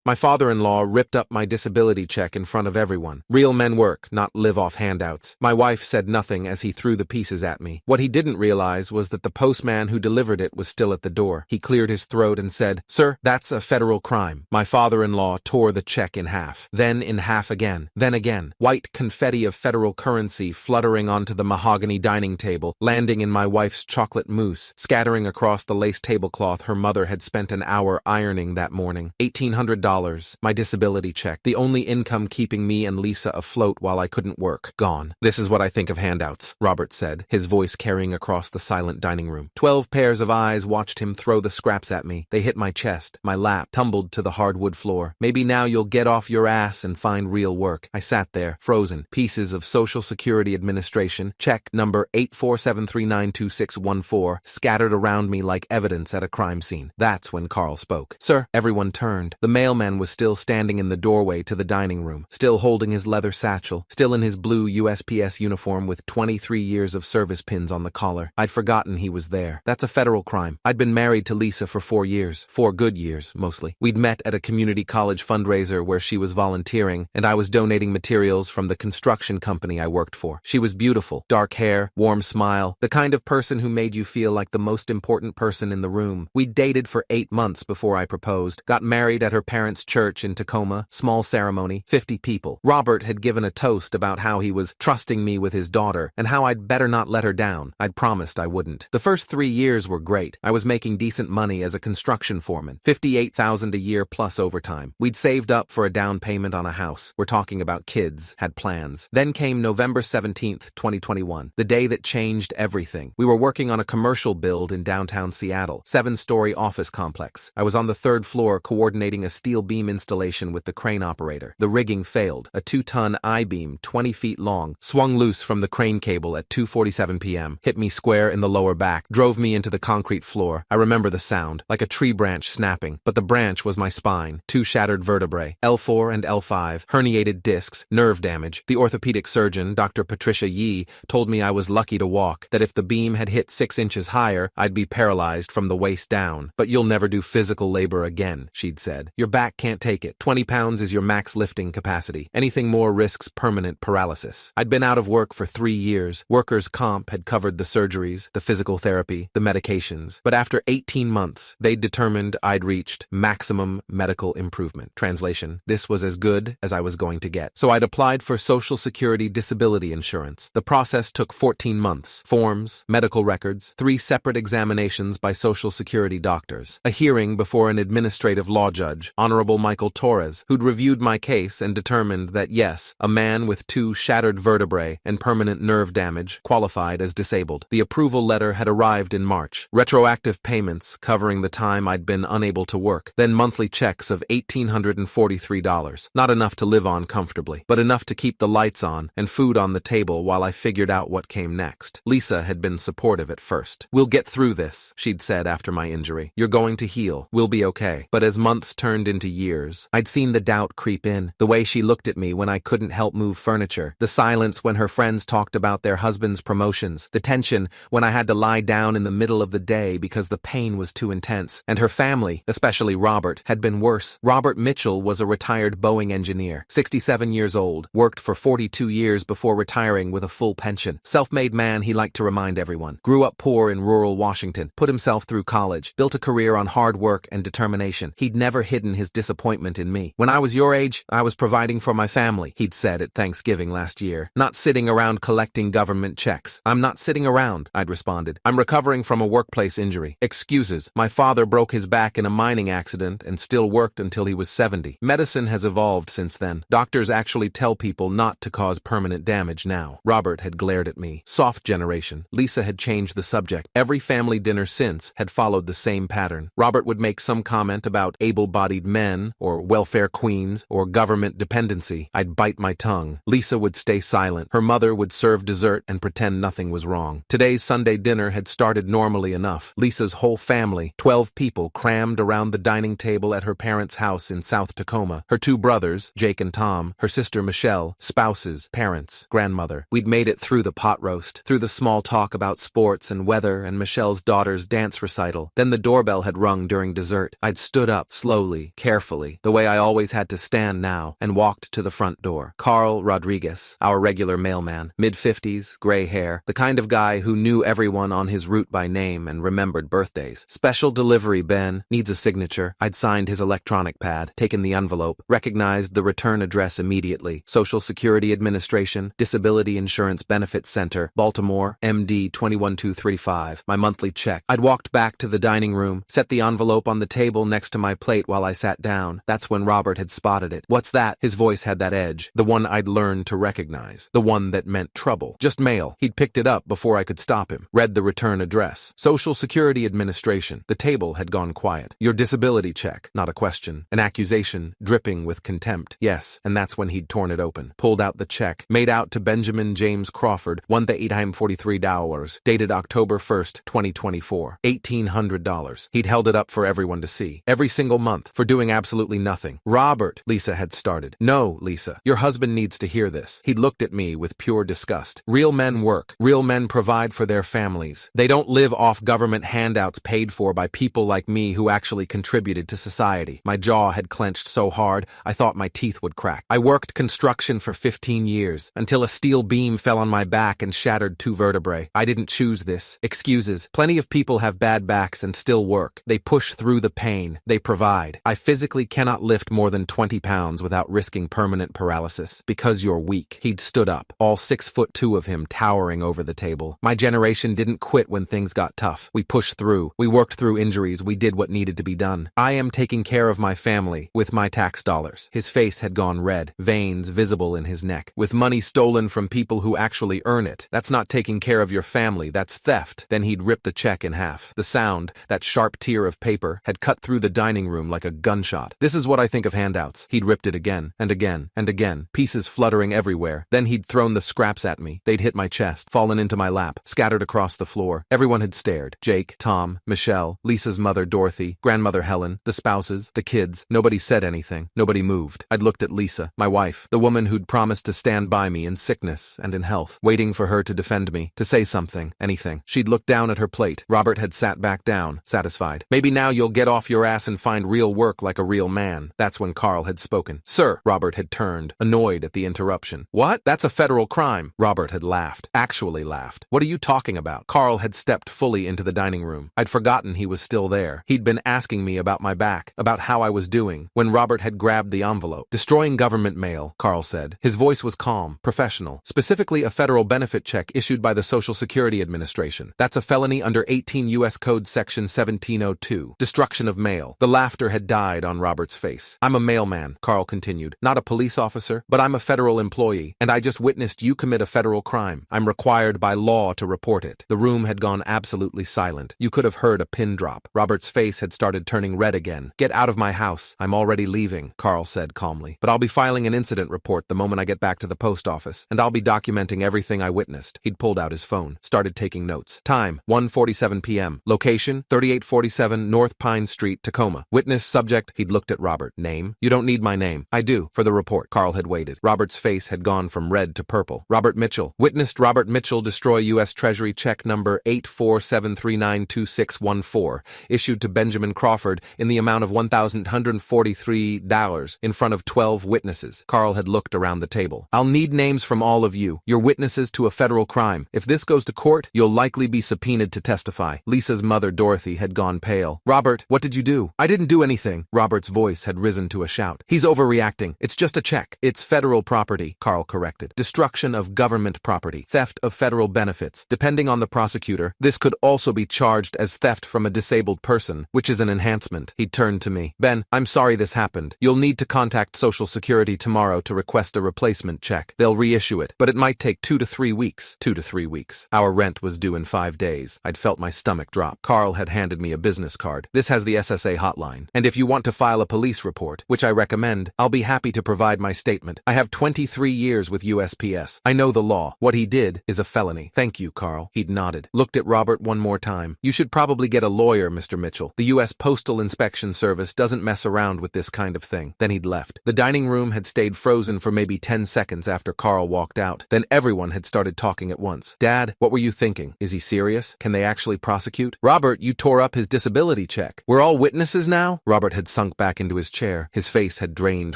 My father-in-law ripped up my disability check in front of everyone. Real men work, not live off handouts. My wife said nothing as he threw the pieces at me. What he didn't realize was that the postman who delivered it was still at the door. He cleared his throat and said, "Sir, that's a federal crime." My father-in-law tore the check in half, then in half again, then again. White confetti of federal currency fluttering onto the mahogany dining table, landing in my wife's chocolate mousse, scattering across the lace tablecloth her mother had spent an hour ironing that morning. $1,800, my disability check, the only income keeping me and Lisa afloat while I couldn't work, gone. "This is what I think of handouts," Robert said, his voice carrying across the silent dining room. 12 pairs of eyes watched him throw the scraps at me. They hit my chest, my lap, tumbled to the hardwood floor. "Maybe now you'll get off your ass and find real work." I sat there, frozen. Pieces of Social Security Administration, check number 847392614, scattered around me like evidence at a crime scene. That's when Carl spoke. "Sir." Everyone turned. The mailman was still standing in the doorway to the dining room, still holding his leather satchel, still in his blue USPS uniform with 23 years of service pins on the collar. I'd forgotten he was there. "That's a federal crime. I'd been married to Lisa for 4 years. 4 good years, mostly. We'd met at a community college fundraiser where she was volunteering, and I was donating materials from the construction company I worked for. She was beautiful, dark hair, warm smile, the kind of person who made you feel like the most important person in the room. We dated for 8 months before I proposed, got married at her parents' church in Tacoma, small ceremony, 50 people. Robert had given a toast about how he was trusting me with his daughter, and how I'd better not let her down. I'd promised I wouldn't. The first 3 years were great. I was making decent money as a construction foreman, $58,000 a year plus overtime. We'd saved up for a down payment on a house. We're talking about kids, had plans. Then came November 17th, 2021, the day that changed everything. We were working on a commercial build in downtown Seattle, 7-story office complex. I was on the 3rd floor coordinating a steel beam installation with the crane operator. The rigging failed. A 2-ton I-beam, 20 feet long, swung loose from the crane cable at 2:47 p.m., hit me square in the lower back, drove me into the concrete floor. I remember the sound, like a tree branch snapping, but the branch was my spine. 2 shattered vertebrae, L4 and L5, herniated discs, nerve damage. The orthopedic surgeon, Dr. Patricia Yee, told me I was lucky to walk, that if the beam had hit 6 inches higher, I'd be paralyzed from the waist down. "But you'll never do physical labor again," she'd said. "Your back can't take it. 20 pounds is your max lifting capacity. Anything more risks permanent paralysis." I'd been out of work for 3 years. Workers' comp had covered the surgeries, the physical therapy, the medications. But after 18 months, they'd determined I'd reached maximum medical improvement. Translation: this was as good as I was going to get. So I'd applied for Social Security disability insurance. The process took 14 months. Forms, medical records, 3 separate examinations by Social Security doctors. A hearing before an administrative law judge, Honorable Michael Torres, who'd reviewed my case and determined that yes, a man with 2 shattered vertebrae and permanent nerve damage qualified as disabled. The approval letter had arrived in March. Retroactive payments covering the time I'd been unable to work. Then monthly checks of $1,843. Not enough to live on comfortably, but enough to keep the lights on and food on the table while I figured out what came next. Lisa had been supportive at first. "We'll get through this," she'd said after my injury. "You're going to heal. We'll be okay." But as months turned into years, I'd seen the doubt creep in. The way she looked at me when I couldn't help move furniture. The silence when her friends talked about their husbands' promotions. The tension when I had to lie down in the middle of the day because the pain was too intense. And her family, especially Robert, had been worse. Robert Mitchell was a retired Boeing engineer, 67 years old, worked for 42 years before retiring with a full pension. Self-made man, he liked to remind everyone. Grew up poor in rural Washington, put himself through college, built a career on hard work and determination. He'd never hidden his disappointment in me. "When I was your age, I was providing for my family," he'd said at Thanksgiving last year. "Not sitting around collecting government checks." "I'm not sitting around," I'd responded. "I'm recovering from a workplace injury." "Excuses. My father broke his back in a mining accident and still worked until he was 70. Medicine has evolved since then. Doctors actually tell people not to cause permanent damage now." Robert had glared at me. Soft generation. Lisa had changed the subject. Every family dinner since had followed the same pattern. Robert would make some comment about able-bodied men, or welfare queens, or government dependency. I'd bite my tongue. Lisa would stay silent. Her mother would serve dessert and pretend nothing was wrong. Today's Sunday dinner had started normally enough. Lisa's whole family, 12 people, crammed around the dining table at her parents' house in South Tacoma. Her 2 brothers, Jake and Tom, her sister Michelle, spouses, parents, grandmother. We'd made it through the pot roast, through the small talk about sports and weather and Michelle's daughter's dance recital. Then the doorbell had rung during dessert. I'd stood up, slowly, carefully, carefully, the way I always had to stand now, and walked to the front door. Carl Rodriguez, our regular mailman, mid-50s, gray hair, the kind of guy who knew everyone on his route by name and remembered birthdays. Special delivery, Ben. Needs a signature. I'd signed his electronic pad, taken the envelope, recognized the return address immediately. Social Security Administration, Disability Insurance Benefits Center, Baltimore, MD 21235. My monthly check. I'd walked back to the dining room, set the envelope on the table next to my plate while I sat down. That's when Robert had spotted it. What's that? His voice had that edge, the one I'd learned to recognize, the one that meant trouble. Just mail. He'd picked it up before I could stop him. Read the return address. Social Security Administration. The table had gone quiet. Your disability check. Not a question. An accusation, dripping with contempt. Yes, and that's when he'd torn it open. Pulled out the check, made out to Benjamin James Crawford, $1,843, dated October 1st, 2024. $1,800. He'd held it up for everyone to see. Every single month, for doing absolutely nothing. Robert, Lisa had started. No, Lisa, your husband needs to hear this. He'd looked at me with pure disgust. Real men work. Real men provide for their families. They don't live off government handouts paid for by people like me who actually contributed to society. My jaw had clenched so hard, I thought my teeth would crack. I worked construction for 15 years, until a steel beam fell on my back and shattered 2 vertebrae. I didn't choose this. Excuses. Plenty of people have bad backs and still work. They push through the pain. They provide. I physically cannot lift more than 20 pounds without risking permanent paralysis. Because you're weak. He'd stood up, all 6'2" of him towering over the table. My generation didn't quit when things got tough. We pushed through. We worked through injuries. We did what needed to be done. I am taking care of my family with my tax dollars. His face had gone red, veins visible in his neck. With money stolen from people who actually earn it. That's not taking care of your family. That's theft. Then he'd ripped the check in half. The sound, that sharp tear of paper, had cut through the dining room like a gunshot. This is what I think of handouts. He'd ripped it again, and again, and again, pieces fluttering everywhere. Then he'd thrown the scraps at me. They'd hit my chest, fallen into my lap, scattered across the floor. Everyone had stared. Jake, Tom, Michelle, Lisa's mother Dorothy, grandmother Helen, the spouses, the kids. Nobody said anything. Nobody moved. I'd looked at Lisa, my wife, the woman who'd promised to stand by me in sickness and in health, waiting for her to defend me, to say something, anything. She'd looked down at her plate. Robert had sat back down, satisfied. Maybe now you'll get off your ass and find real work like a real man. That's when Carl had spoken. Sir, Robert had turned, annoyed at the interruption. What? That's a federal crime. Robert had laughed. Actually laughed. What are you talking about? Carl had stepped fully into the dining room. I'd forgotten he was still there. He'd been asking me about my back, about how I was doing, when Robert had grabbed the envelope. Destroying government mail, Carl said. His voice was calm, professional. Specifically a federal benefit check issued by the Social Security Administration. That's a felony under 18 U.S. Code Section 1702. Destruction of mail. The laughter had died on Robert's face. I'm a mailman, Carl continued. Not a police officer, but I'm a federal employee, and I just witnessed you commit a federal crime. I'm required by law to report it. The room had gone absolutely silent. You could have heard a pin drop. Robert's face had started turning red again. Get out of my house. I'm already leaving, Carl said calmly. But I'll be filing an incident report the moment I get back to the post office, and I'll be documenting everything I witnessed. He'd pulled out his phone, started taking notes. Time, 1:47 p.m. Location, 3847 North Pine Street, Tacoma. Witness subject, he'd looked at Robert. Name? You don't need my name. I do, for the report. Carl had waited. Robert's face had gone from red to purple. Robert Mitchell. Witnessed Robert Mitchell destroy U.S. Treasury check number 847392614, issued to Benjamin Crawford in the amount of $1,143 in front of 12 witnesses. Carl had looked around the table. I'll need names from all of you. You're witnesses to a federal crime. If this goes to court, you'll likely be subpoenaed to testify. Lisa's mother, Dorothy, had gone pale. Robert, what did you do? I didn't do anything. Robert's voice had risen to a shout. He's overreacting. It's just a check. It's federal property, Carl corrected. Destruction of government property. Theft of federal benefits. Depending on the prosecutor, this could also be charged as theft from a disabled person, which is an enhancement. He turned to me. Ben, I'm sorry this happened. You'll need to contact Social Security tomorrow to request a replacement check. They'll reissue it, but it might take 2 to 3 weeks. 2 to 3 weeks. Our rent was due in 5 days. I'd felt my stomach drop. Carl had handed me a business card. This has the SSA hotline. And if you want to file a police report, which I recommend, I'll be happy to provide my statement. I have 23 years with USPS. I know the law. What he did is a felony. Thank you, Carl. He'd nodded. Looked at Robert one more time. You should probably get a lawyer, Mr. Mitchell. The U.S. Postal Inspection Service doesn't mess around with this kind of thing. Then he'd left. The dining room had stayed frozen for maybe 10 seconds after Carl walked out. Then everyone had started talking at once. Dad, what were you thinking? Is he serious? Can they actually prosecute? Robert, you tore up his disability check. We're all witnesses now? Robert had sunk back into his chair. His face had drained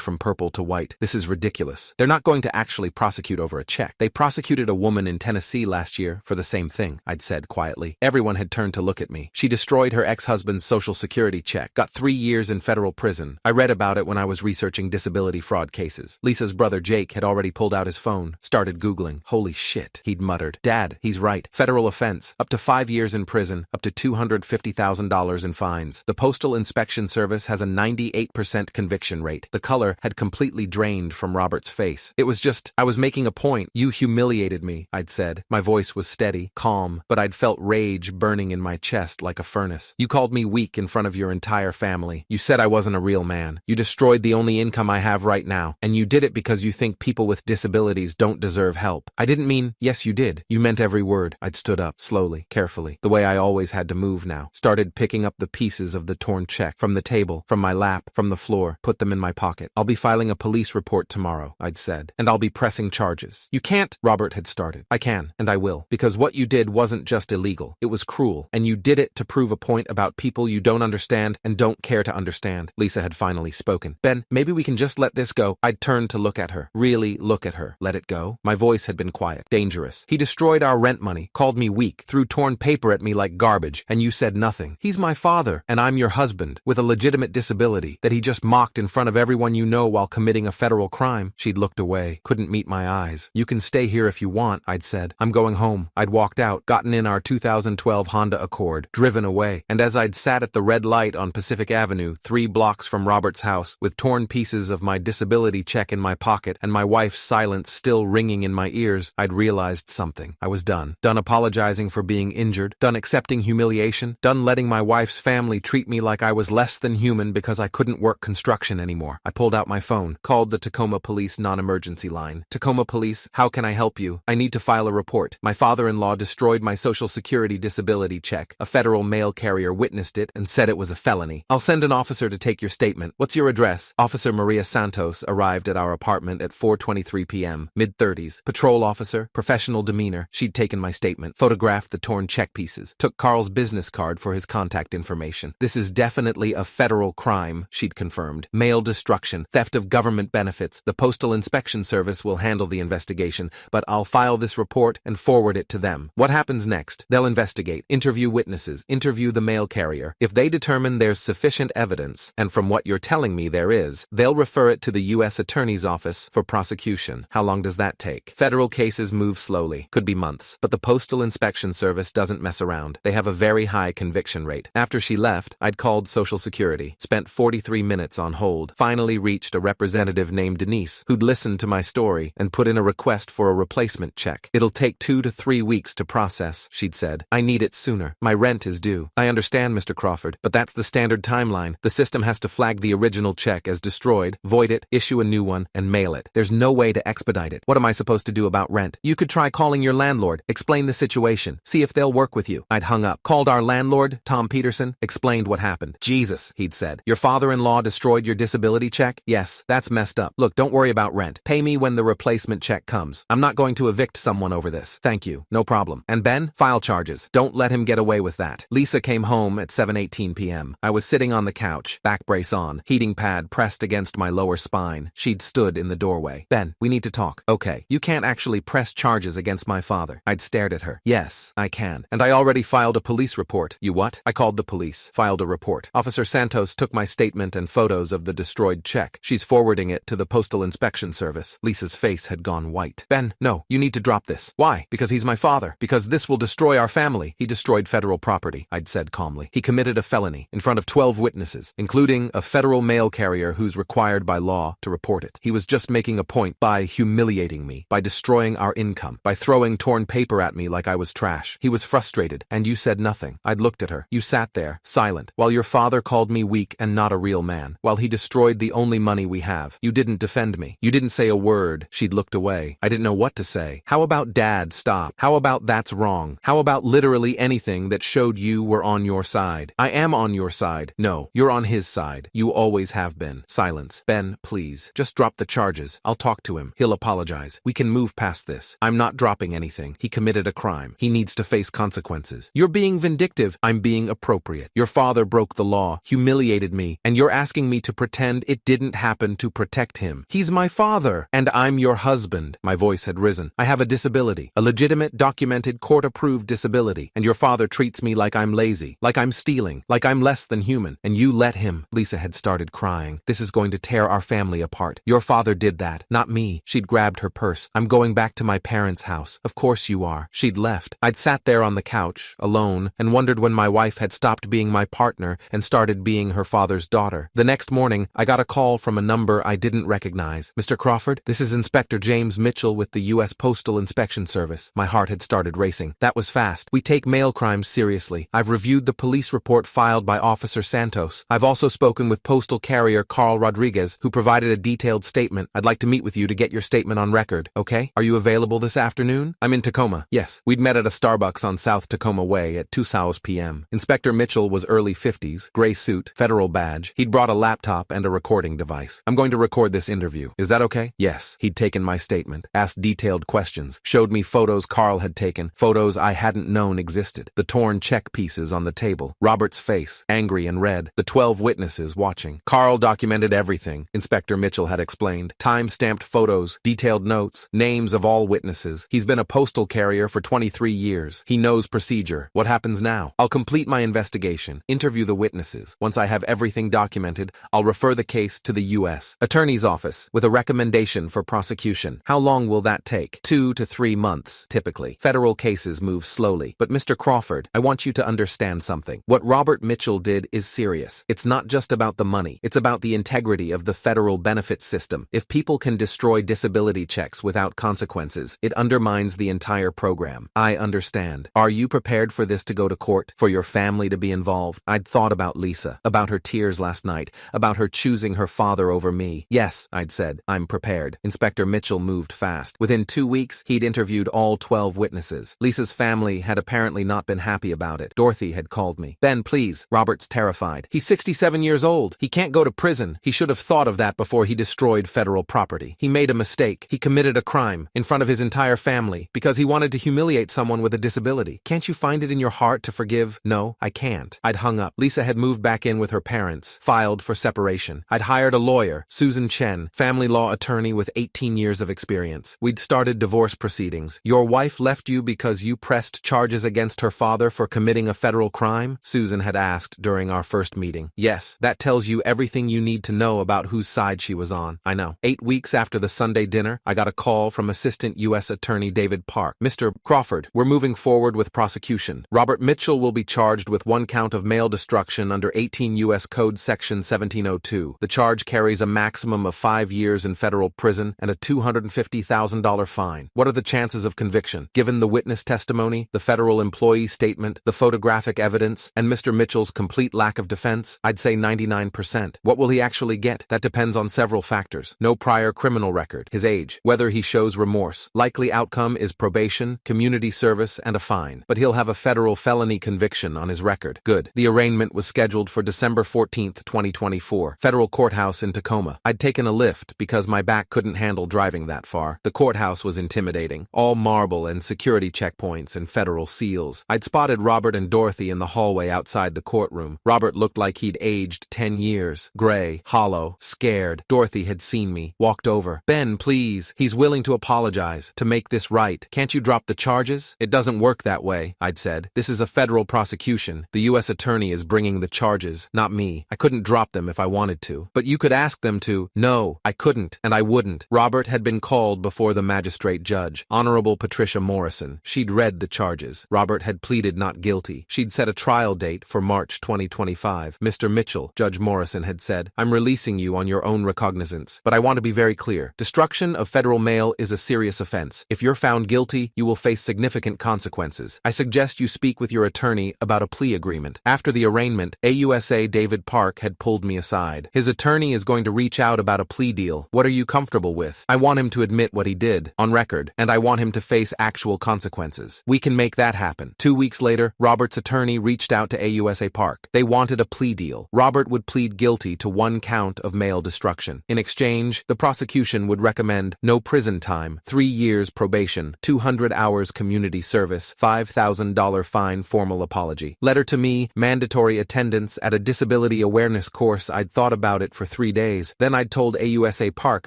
from purple to white. This is ridiculous. They're not going to actually prosecute over a check. They prosecuted a woman in Tennessee last year for the same thing, I'd said quietly. Everyone had turned to look at me. She destroyed her ex-husband's Social Security check, got 3 years in federal prison. I read about it when I was researching disability fraud cases. Lisa's brother Jake had already pulled out his phone, started Googling. Holy shit, he'd muttered. Dad, he's right. Federal offense. Up to 5 years in prison, up to $250,000 in fines. The Postal Inspection Service has a 98% conviction rate. The color had completely drained from Robert's face. It was just, I was making a point. You humiliated me, I'd said. My voice was steady, calm, but I'd felt rage burning in my chest like a furnace. You called me weak in front of your entire family. You said I wasn't a real man. You destroyed the only income I have right now, and you did it because you think people with disabilities don't deserve help. I didn't mean, yes you did. You meant every word. I'd stood up, slowly, carefully, the way I always had to move now. Started picking up the pieces of the torn check, from the table, from my lap, from the floor, put them in my pocket. I'll be filing a police report tomorrow, I'd said, and I'll be pressing charges. You can't, Robert had started. I can, and I will, because what you did wasn't just illegal. It was cruel, and you did it to prove a point about people you don't understand and don't care to understand. Lisa had finally spoken. Ben, maybe we can just let this go. I'd turned to look at her. Really look at her. Let it go? My voice had been quiet. Dangerous. He destroyed our rent money, called me weak, threw torn paper at me like garbage, and you said nothing. He's my father, and I'm your husband, with a legitimate disability, that he just mocked in front of everyone you know while committing a federal crime. She'd looked away, couldn't meet my eyes. You can stay here if you want, I'd said. I'm going home. I'd walked out, gotten in our 2012 Honda Accord, driven away, and as I'd sat at the red light on Pacific Avenue, 3 blocks from Robert's house, with torn pieces of my disability check in my pocket and my wife's silence still ringing in my ears, I'd realized something. I was done. Done apologizing for being injured, done accepting humiliation, done letting my wife's family treat me like I was less than human because I couldn't work construction anymore. I pulled out my phone, called the Tacoma Police non-emergency line. Tacoma Police, how can I help you? I need to file a report. My father-in-law destroyed my Social Security disability check. A federal mail carrier witnessed it and said it was a felony. I'll send an officer to take your statement. What's your address? Officer Maria Santos arrived at our apartment at 4:23 p.m., mid-30s. Patrol officer, professional demeanor. She'd taken my statement, photographed the torn check pieces, took Carl's business card for his contact information. This is definitely a federal crime, she'd confirmed. Mail destruction, theft of government benefits. The Postal Inspection Service will handle the investigation, but I'll file this report and forward it to them. What happens next? They'll investigate, interview witnesses, interview the mail carrier. If they determine there's sufficient evidence, and from what you're telling me there is, they'll refer it to the U.S. Attorney's Office for prosecution. How long does that take? Federal cases move slowly. Could be months. But the Postal Inspection Service doesn't mess around. They have a very high conviction rate. After she left, I'd called Social Security, spent 43 minutes on hold, finally reached a representative named Denise, who'd listened to my story and put in a request for a replacement check. It'll take 2 to 3 weeks to process, she'd said. I need it sooner. My rent is due. I understand, Mr. Crawford, but that's the standard timeline. The system has to flag the original check as destroyed, void it, issue a new one, and mail it. There's no way to expedite it. What am I supposed to do about rent? You could try calling your landlord, explain the situation, see if they'll work with you. I'd hung up, called our landlord, Tom Peterson, explained what happened. Jesus, he'd said. Your father-in-law destroyed your disability check? Yes, that's messed up. Look, don't worry about rent. Pay me when the replacement check comes. I'm not going to evict someone over this. Thank you. No problem. And Ben, file charges. Don't let him get away with that. Lisa came home at 7:18 p.m. I was sitting on the couch, back brace on, heating pad pressed against my lower spine. She'd stood in the doorway. Ben, we need to talk. Okay, you can't actually press charges against my father. I'd stared at her. Yes, I can. And I already filed a police report. You what? I called the police, filed a report. Officer Santos took my statement and photos of the destroyed check. She's forwarding it to the Postal Inspection Service. Lisa's face had gone white. Ben, no, you need to drop this. Why? Because he's my father. Because this will destroy our family. He destroyed federal property, I'd said calmly. He committed a felony in front of 12 witnesses, including a federal mail carrier who's required by law to report it. He was just making a point by humiliating me, by destroying our income, by throwing torn paper at me like I was trash. He was frustrated, and you said nothing. I'd looked at her. You sat there, silent, while your father called me weak and not a real man, while he destroyed the only money we have. You didn't defend me. You didn't say a word. She'd looked away. I didn't know what to say. How about Dad, stop? How about that's wrong? How about literally anything that showed you were on your side? I am on your side. No, you're on his side. You always have been. Silence. Ben, please, just drop the charges. I'll talk to him. He'll apologize. We can move past this. I'm not dropping anything. He committed a crime. He needs to face consequences. You're being vindictive. I'm being appropriate. Your father broke the law, humiliated assaulted me, and you're asking me to pretend it didn't happen to protect him. He's my father, and I'm your husband." My voice had risen. "I have a disability, a legitimate, documented, court-approved disability, and your father treats me like I'm lazy, like I'm stealing, like I'm less than human, and you let him." Lisa had started crying. "This is going to tear our family apart. Your father did that, not me." She'd grabbed her purse. "I'm going back to my parents' house." "Of course you are." She'd left. I'd sat there on the couch, alone, and wondered when my wife had stopped being my partner and started being her father's daughter. The next morning, I got a call from a number I didn't recognize. "Mr. Crawford, this is Inspector James Mitchell with the U.S. Postal Inspection Service." My heart had started racing. "That was fast. We take mail crimes seriously. I've reviewed the police report filed by Officer Santos. I've also spoken with postal carrier Carl Rodriguez, who provided a detailed statement. I'd like to meet with you to get your statement on record, okay? Are you available this afternoon?" "I'm in Tacoma." "Yes." We'd met at a Starbucks on South Tacoma Way at 2 p.m. Inspector Mitchell was early 50s, gray suit, federal badge. He'd brought a laptop and a recording device. "I'm going to record this interview. Is that okay?" "Yes." He'd taken my statement, asked detailed questions, showed me photos Carl had taken, photos I hadn't known existed, the torn check pieces on the table, Robert's face, angry and red, the 12 witnesses watching. Carl documented everything, Inspector Mitchell had explained. Time-stamped photos, detailed notes, names of all witnesses. He's been a postal carrier for 23 years. He knows procedure. What happens now? "I'll complete my investigation, interview the witnesses. Once I have everything documented, I'll refer the case to the U.S. Attorney's Office with a recommendation for prosecution. How long will that take?" 2 to 3 months, typically. Federal cases move slowly. "But Mr. Crawford, I want you to understand something. What Robert Mitchell did is serious. It's not just about the money. It's about the integrity of the federal benefits system. If people can destroy disability checks without consequences, it undermines the entire program. I understand. Are you prepared for this to go to court? For your family to be involved?" I'd thought about Lisa, about her tears last night, about her choosing her father over me. "Yes," I'd said, "I'm prepared." Inspector Mitchell moved fast. Within 2 weeks, he'd interviewed all 12 witnesses. Lisa's family had apparently not been happy about it. Dorothy had called me. "Ben, please. Robert's terrified. He's 67 years old. He can't go to prison. He should have thought of that before he destroyed federal property. He made a mistake. He committed a crime in front of his entire family because he wanted to humiliate someone with a disability. Can't you find it in your heart to forgive?" "No, I can't." I'd hung up. Lisa had moved back in with her parents, filed for separation. I'd hired a lawyer, Susan Chen, family law attorney with 18 years of experience. We'd started divorce proceedings. "Your wife left you because you pressed charges against her father for committing a federal crime?" Susan had asked during our first meeting. "Yes, that tells you everything you need to know about whose side she was on." "I know." 8 weeks after the Sunday dinner, I got a call from Assistant U.S. Attorney David Park. "Mr. Crawford, we're moving forward with prosecution. Robert Mitchell will be charged with 1 count of mail destruction under 18 U.S. Code Section 1702. The charge carries a maximum of 5 years in federal prison and a $250,000 fine. What are the chances of conviction? Given the witness testimony, the federal employee statement, the photographic evidence, and Mr. Mitchell's complete lack of defense, I'd say 99%. What will he actually get? That depends on several factors. No prior criminal record, his age, whether he shows remorse. Likely outcome is probation, community service, and a fine. But he'll have a federal felony conviction on his record. Good. The arraignment was scheduled for December 14th, 2024. Federal courthouse in Tacoma. I'd taken a lift because my back couldn't handle driving that far. The courthouse was intimidating. All marble and security checkpoints and federal seals. I'd spotted Robert and Dorothy in the hallway outside the courtroom. Robert looked like he'd aged 10 years. Gray, hollow, scared. Dorothy had seen me, walked over. "Ben, please. He's willing to apologize, to make this right. Can't you drop the charges?" "It doesn't work that way," I'd said. "This is a federal prosecution. The U.S. attorney is bringing the charges, not me. I couldn't drop them if I wanted to. But you could ask them to." "No, I couldn't, and I wouldn't." Robert had been called before the magistrate judge, Honorable Patricia Morrison. She'd read the charges. Robert had pleaded not guilty. She'd set a trial date for March 2025. "Mr. Mitchell," Judge Morrison had said, "I'm releasing you on your own recognizance. But I want to be very clear. Destruction of federal mail is a serious offense. If you're found guilty, you will face significant consequences. I suggest you speak with your attorney about a plea agreement." After the arraignment, AUSA David Park had pulled me aside. "His attorney is going to reach out about a plea deal. What are you comfortable with? I want him to admit what he did, on record, and I want him to face actual consequences. We can make that happen." 2 weeks later, Robert's attorney reached out to AUSA Park. They wanted a plea deal. Robert would plead guilty to 1 count of mail destruction. In exchange, the prosecution would recommend no prison time, 3 years probation, 200 hours community service, $5,000 fine, formal apology. Letter to me, mandatory attendance at a disability disability awareness course. I'd thought about it for 3 days. Then I'd told AUSA Park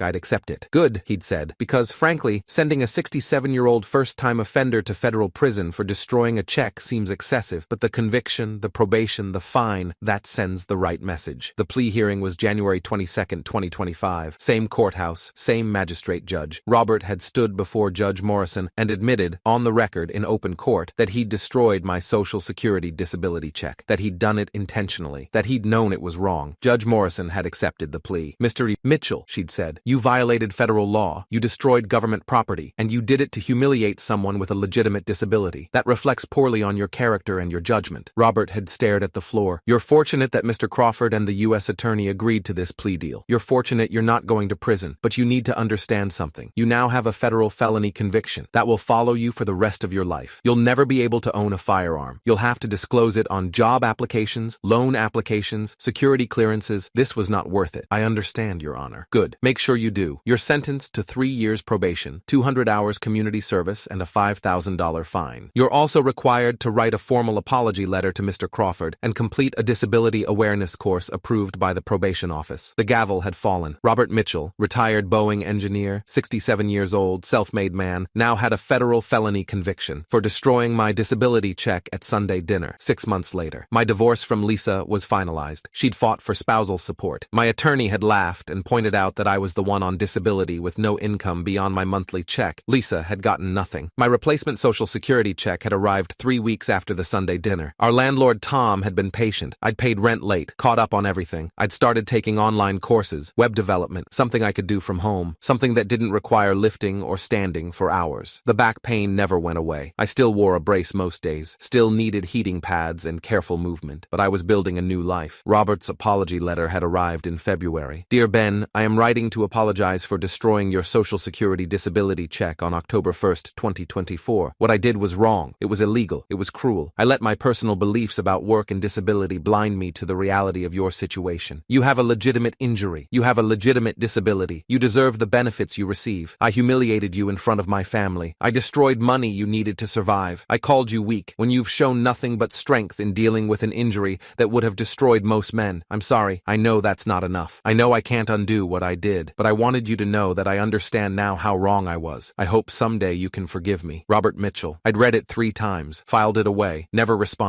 I'd accept it. Good, he'd said, because frankly, sending a 67-year-old first-time offender to federal prison for destroying a check seems excessive, but the conviction, the probation, the fine, that sends the right message. The plea hearing was January 22, 2025. Same courthouse, same magistrate judge. Robert had stood before Judge Morrison and admitted, on the record in open court, that he'd destroyed my Social Security disability check, that he'd done it intentionally, that he'd known it was wrong. Judge Morrison had accepted the plea. Mr. Mitchell, she'd said, you violated federal law, you destroyed government property, and you did it to humiliate someone with a legitimate disability. That reflects poorly on your character and your judgment. Robert had stared at the floor. You're fortunate that Mr. Crawford and the U.S. Attorney agreed to this plea deal. You're fortunate you're not going to prison, but you need to understand something. You now have a federal felony conviction that will follow you for the rest of your life. You'll never be able to own a firearm. You'll have to disclose it on job applications, loan applications, security clearances. This was not worth it. I understand, Your Honor. Good. Make sure you do. You're sentenced to 3 years probation, 200 hours community service, and a $5,000 fine. You're also required to write a formal apology letter to Mr. Crawford and complete a disability awareness course approved by the probation office. The gavel had fallen. Robert Mitchell, retired Boeing engineer, 67 years old, self-made man, now had a federal felony conviction for destroying my disability check at Sunday dinner. 6 months later, my divorce from Lisa was finalized. She'd fought for spousal support. My attorney had laughed and pointed out that I was the one on disability with no income beyond my monthly check. Lisa had gotten nothing. My replacement Social Security check had arrived 3 weeks after the Sunday dinner. Our landlord Tom had been patient. I'd paid rent late, caught up on everything. I'd started taking online courses, web development, something I could do from home, something that didn't require lifting or standing for hours. The back pain never went away. I still wore a brace most days, still needed heating pads and careful movement, but I was building a new life. Robert's apology letter had arrived in February. Dear Ben, I am writing to apologize for destroying your Social Security disability check on October 1st, 2024. What I did was wrong. It was illegal. It was cruel. I let my personal beliefs about work and disability blind me to the reality of your situation. You have a legitimate injury. You have a legitimate disability. You deserve the benefits you receive. I humiliated you in front of my family. I destroyed money you needed to survive. I called you weak when you've shown nothing but strength in dealing with an injury that would have destroyed most men. I'm sorry. I know that's not enough. I know I can't undo what I did, but I wanted you to know that I understand now how wrong I was. I hope someday you can forgive me. Robert Mitchell. I'd read it 3 times, filed it away, never responded.